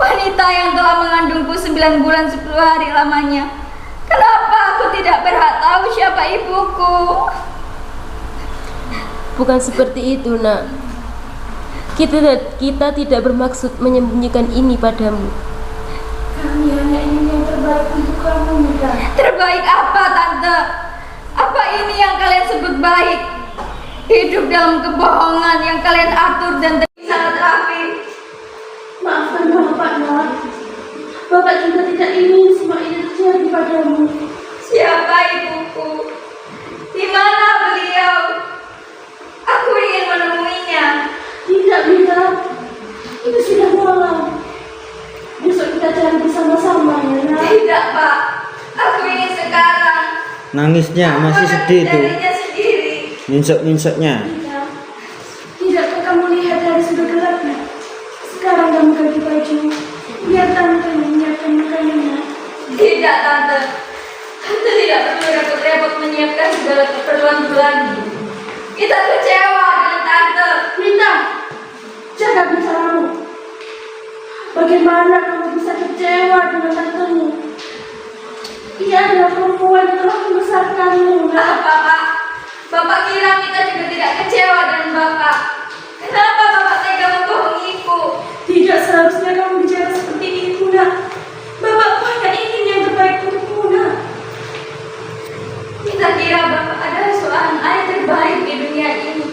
wanita yang telah mengandungku 9 bulan 10 hari lamanya. Kenapa aku tidak berhak tahu siapa ibuku? bukan seperti itu, Nak. Kita tidak bermaksud menyembunyikan ini padamu. Kami hanya ingin yang terbaik untuk kamu, Mita. Terbaik apa, Tante? Apa ini yang kalian sebut baik? Hidup dalam kebohongan yang kalian atur dan sangat rapi. Maafkan Bapak, Nak. Bapak juga tidak ingin semua ini terjadi padamu. Siapa ibuku? Di mana beliau? Aku ingin menemuinya. Tidak, Mita. Itu sudah malam. Besok kita cari bersama-sama, ya, Nak. Tidak, Pak. Aku ingin sekarang. Nangisnya masih sedih tuh, Mencarinya sendiri. minsek-minseknya. Tidak. Tidakkah kamu lihat dari sudah gelapnya? Sekarang kamu ganti baju. Biar Tante yang menyiapkan makanannya. Tidak, Tante. Tante tidak perlu repot-repot menyiapkan segala keperluan lagi. Kita kecewa dengan Tante. Mita, jaga bicaramu. Bagaimana kamu bisa kecewa dengan tantemu? Ia adalah perempuan yang telah membesarkanmu. Bapak, Bapak kira kita juga tidak kecewa dengan Bapak. Kenapa Bapak tega membohongiku? Tidak seharusnya kamu bicara seperti itu, Nak. Bapak hanya ingin yang terbaik untukmu, Nak. Kita kira Bapak adalah seorang ayah terbaik di dunia ini.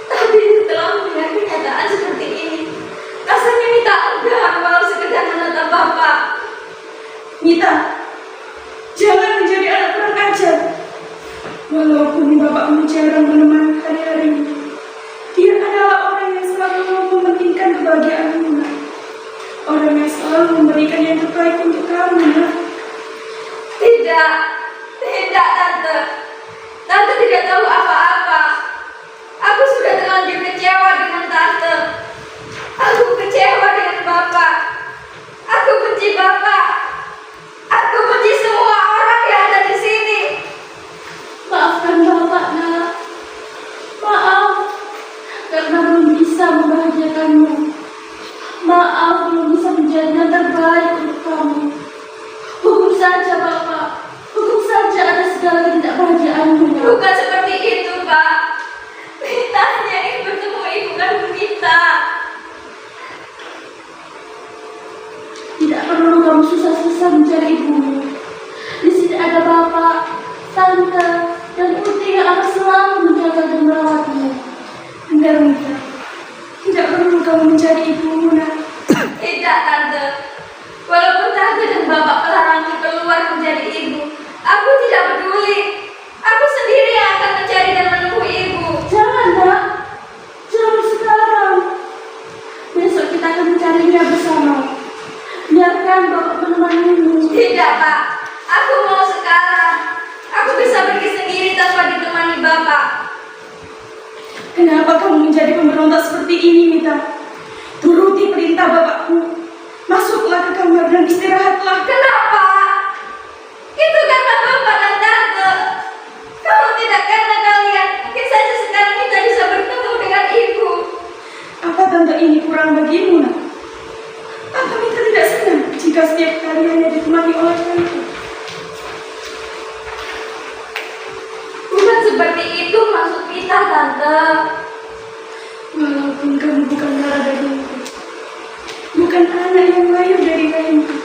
Tapi setelah mendengar kenyataan seperti ini, rasanya Mita enggan walau sekedar menatap Bapak. Mita, jangan menjadi anak kurang ajar. Walaupun Bapakmu jarang menemani hari-harimu, dia adalah orang yang selalu mementingkan kebahagiaanmu, Nak. Orang yang selalu memberikan yang terbaik untuk kamu, Nak. Tidak, Tante. Tante tidak tahu apa-apa. Aku sudah terlanjur kecewa dengan Tante. Aku kecewa dengan Bapak. Aku benci Bapak. Aku benci semua orang yang ada di sini. Maafkan Bapak, Nak. Maaf, karena belum bisa membahagiakanmu. Maaf, belum bisa menjadi yang terbaik untuk kamu. Hukum saja, Bapak. Hukum saja atas segala ketidakbahagiaanmu, Nak. Bukan seperti itu, berontak seperti ini, Mita. Turuti perintah bapakku. Masuklah ke kamar dan istirahatlah. Kenapa? Itu karena bapak dan tante. Kalau tidak karena kalian, mungkin saja sekarang kita bisa bertemu dengan ibu. Apa tante ini kurang bagimu, nak? Apa Mita tidak senang jika setiap kali hanya ditemani oleh kalian? Bukan seperti itu maksud kita, tante. Walaupun kamu bukan darah dagingku, bukan anak yang lahir dari rahimku,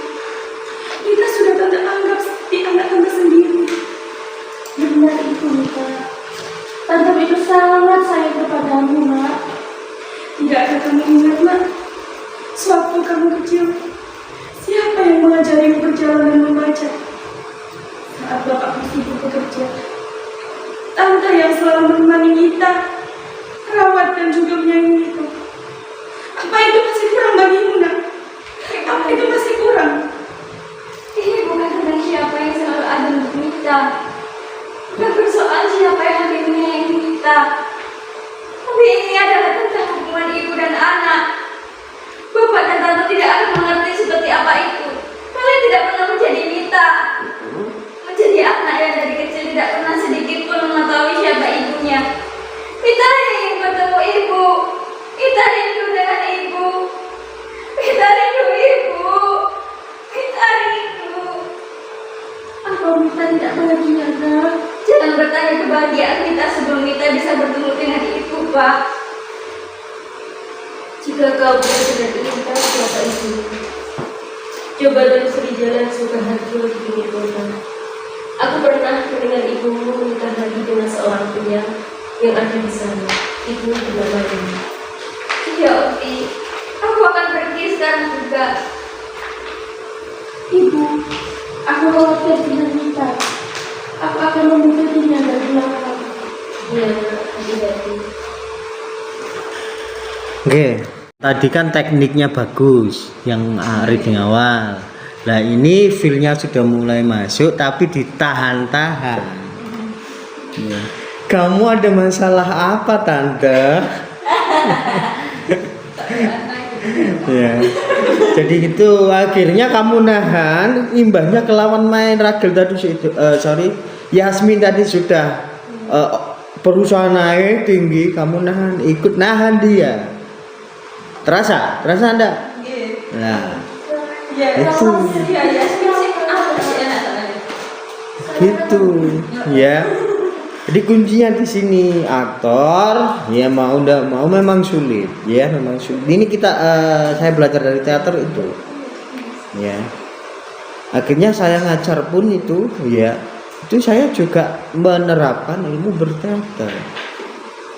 Mita sudah tante anggap seperti anak tante sendiri. Benar itu, Mita. Tante itu sangat sayang kepadamu, nak. Tidakkah kamu ingat, nak? Sewaktu kamu kecil, siapa yang mengajarimu berjalan dan membaca? Saat bapakmu sibuk bekerja, tante yang selalu menemani kita, rawat dan juga menyayangi itu. Apa itu masih kurang bagimu, nak? Apa itu masih kurang? Ini bukan tentang siapa yang selalu ada untuk Mita. Bukan persoalan siapa yang lebih menyayangi Mita. Tapi ini adalah tentang hubungan ibu dan anak. Bapak dan tante tidak akan mengerti seperti apa itu. Kalian tidak pernah menjadi Mita. Menjadi anak yang dari kecil tidak pernah sedikit pun mengetahui siapa ibunya. Mita ingin bertemu ibu. Mita rindu dengan ibu. Mita rindu ibu. Mita rindu. Apa Mita tidak bahagia, nak? Jangan bertanya kebahagiaan Mita sebelum Mita bisa bertemu dengan ibu, Pak. Jika kau benar-benar ingin tahu siapa ibu, coba telusuri jalan Sukaharjo di pinggir kota. Aku pernah mendengar ibumu menikah lagi dengan seorang pria yang ada di sana. Ibu bernama Reni. Iya, Opi. Aku akan pergi sekarang juga. Ibu, aku khawatir dengan Mita. Aku akan membutuhkannya dari belakang. Iya, hati-hati. Oke, tadi kan tekniknya bagus yang reading awal. Nah ini feel-nya sudah mulai masuk tapi ditahan-tahan. Ya. Kamu ada masalah apa, Tante? Ya. Jadi itu akhirnya kamu nahan, imbahnya ke lawan main Ragil tadi itu. Yasmin tadi sudah berusaha naik tinggi, kamu nahan, ikut nahan dia. Terasa enggak? Nah, itu gitu ya. Jadi kuncinya di sini aktor ya mau enggak mau memang sulit ya, memang sulit. Ini kita saya belajar dari teater itu ya. Akhirnya saya ngajar pun itu ya, itu saya juga menerapkan ilmu berteater.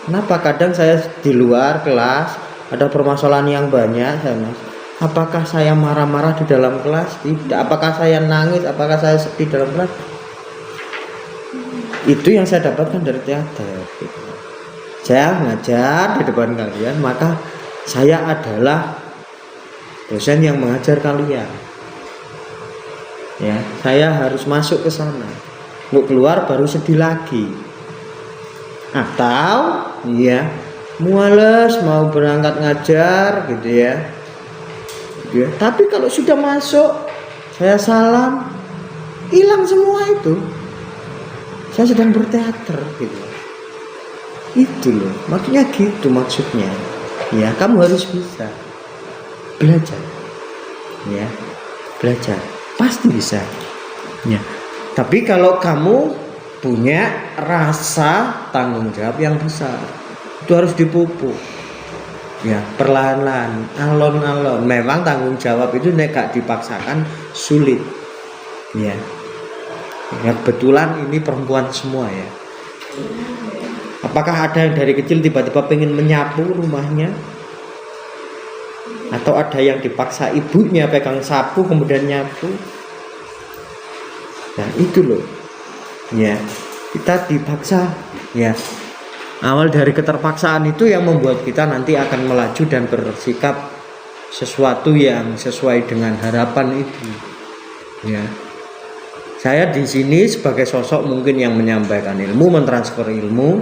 Kenapa kadang saya di luar kelas ada permasalahan yang banyak, apakah saya marah-marah di dalam kelas? Tidak. Apakah saya nangis? Apakah saya sedih dalam kelas? Itu yang saya dapatkan dari teater. Saya ngajar di depan kalian, maka saya adalah dosen yang mengajar kalian. Ya, saya harus masuk ke sana. Mau keluar baru sedih lagi. Atau, ya, muales mau berangkat ngajar gitu ya. Tapi kalau sudah masuk saya salam, hilang semua itu. Saya sedang berteater gitu. Itu loh, maksudnya gitu maksudnya. Ya, kamu harus bisa belajar. Ya, belajar. Pasti bisa. Ya. Tapi kalau kamu punya rasa tanggung jawab yang besar, itu harus dipupuk ya, perlahan-lahan, alon-alon. Memang tanggung jawab itu gak dipaksakan sulit ya. Ya kebetulan ini perempuan semua ya. Apakah ada yang dari kecil tiba-tiba pengen menyapu rumahnya, atau ada yang dipaksa ibunya pegang sapu kemudian nyapu? Nah itu loh ya, kita dipaksa ya. Awal dari keterpaksaan itu yang membuat kita nanti akan melaju dan bersikap sesuatu yang sesuai dengan harapan itu. Ya. Saya di sini sebagai sosok mungkin yang menyampaikan ilmu, mentransfer ilmu,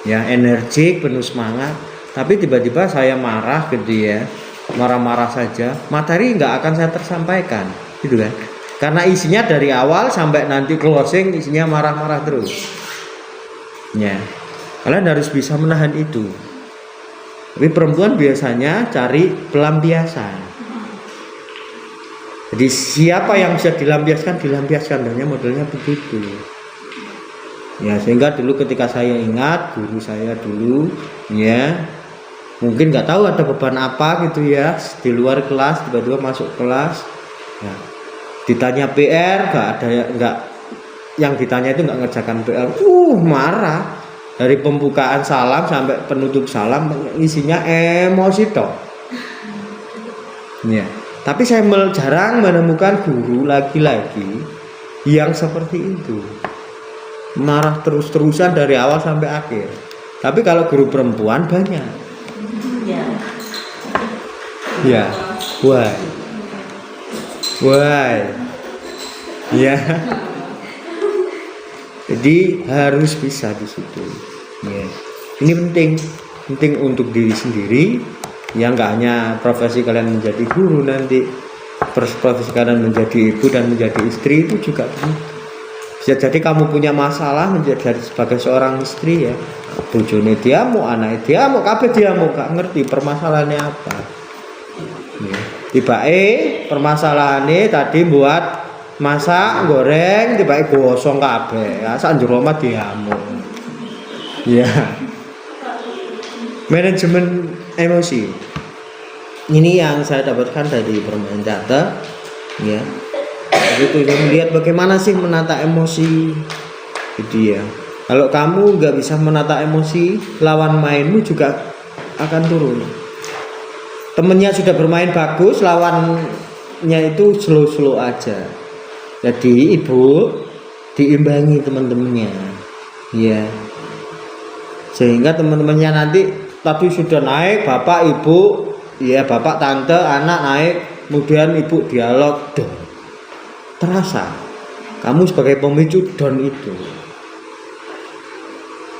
ya, energik, penuh semangat. tapi tiba-tiba saya marah gitu ya, marah-marah saja, materi nggak akan saya tersampaikan gitu kan, karena isinya dari awal sampai nanti closing isinya marah-marah terus ya. Kalian harus bisa menahan itu. Tapi perempuan biasanya cari pelampiasan. Jadi siapa yang bisa dilampiaskan hanya modelnya begitu ya. Sehingga dulu ketika saya ingat guru saya dulu ya, mungkin nggak tahu ada beban apa gitu ya, di luar kelas tiba-tiba masuk kelas ya, ditanya PR nggak yang ditanya itu nggak ngerjakan PR, marah. Dari pembukaan salam sampai penutup salam isinya emosi toh ya. Tapi saya jarang menemukan guru laki-laki yang seperti itu, marah terus-terusan dari awal sampai akhir. Tapi kalau guru perempuan banyak ya. Why ya. Jadi harus bisa di situ ya. Ini penting untuk diri sendiri ya, nggak hanya profesi kalian menjadi guru, nanti profesi kalian menjadi ibu dan menjadi istri itu juga bisa jadi kamu punya masalah menjadi sebagai seorang istri ya, bojone diamuk, anak diamuk, kabeh diamuk, gak ngerti permasalahannya apa ya. Tiba-tiba permasalahannya tadi buat masak goreng tiba-tiba gosong kabeh ya, sak njero omah diamuk ya. Manajemen emosi ini yang saya dapatkan dari permainan catur ya. Begitu melihat bagaimana sih menata emosi gitu ya. Kalau kamu nggak bisa menata emosi, lawan mainmu juga akan turun. Temennya sudah bermain bagus, lawannya itu slow aja. Jadi ibu diimbangi teman-temannya ya, sehingga teman-temannya nanti tapi sudah naik, bapak ibu ya, bapak tante anak naik, kemudian ibu dialog down, terasa kamu sebagai pemicu down itu.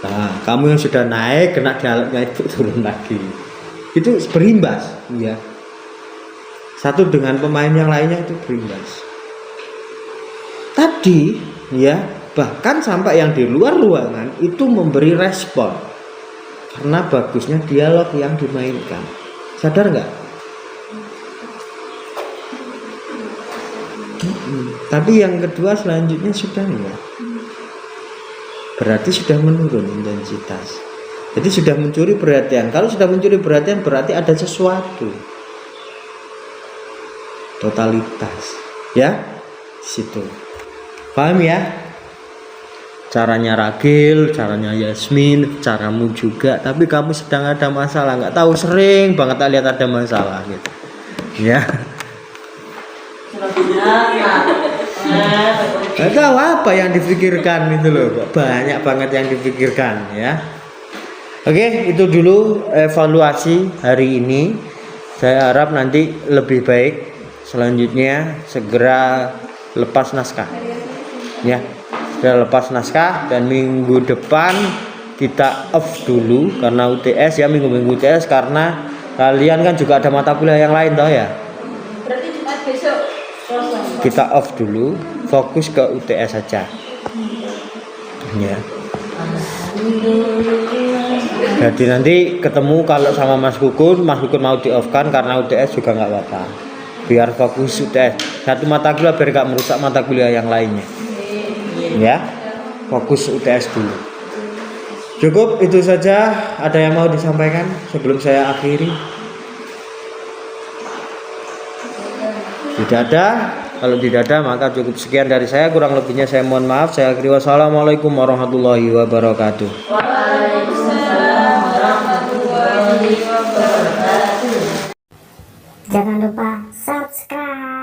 Nah kamu yang sudah naik kena dialognya ibu turun lagi, itu berimbas ya, satu dengan pemain yang lainnya itu berimbas. Tadi ya, bahkan sampai yang di luar ruangan itu memberi respon karena bagusnya dialog yang dimainkan. Sadar nggak? Tapi yang kedua selanjutnya sudah enggak, berarti sudah menurun intensitas. Jadi sudah mencuri perhatian. Kalau sudah mencuri perhatian berarti ada sesuatu, totalitas ya situ. Paham ya? Caranya Ragil, caranya Yasmin, caramu juga. Tapi kamu sedang ada masalah, nggak tahu, sering banget lihat ada masalah gitu. Ya. Nggak tahu apa yang dipikirkan itu loh, banyak banget yang dipikirkan ya. Oke, itu dulu evaluasi hari ini. Saya harap nanti lebih baik. Selanjutnya segera lepas naskah. Ya, sudah lepas naskah dan minggu depan kita off dulu karena UTS ya, minggu-minggu UTS karena kalian kan juga ada mata kuliah yang lain toh ya. Berarti Jumat besok Kita off dulu, fokus ke UTS saja. Ya. Jadi nanti ketemu kalau sama Mas Kukun mau di off kan karena UTS juga nggak apa-apa. Biar fokus UTS satu mata kuliah biar gak merusak mata kuliah yang lainnya ya, fokus UTS dulu. Cukup itu saja. Ada yang mau disampaikan sebelum saya akhiri? Tidak ada. Kalau tidak ada maka cukup sekian dari saya, kurang lebihnya saya mohon maaf. Saya akhiri, wassalamualaikum warahmatullahi wabarakatuh. Waalaikumsalam warahmatullahi wabarakatuh. Jangan lupa subscribe.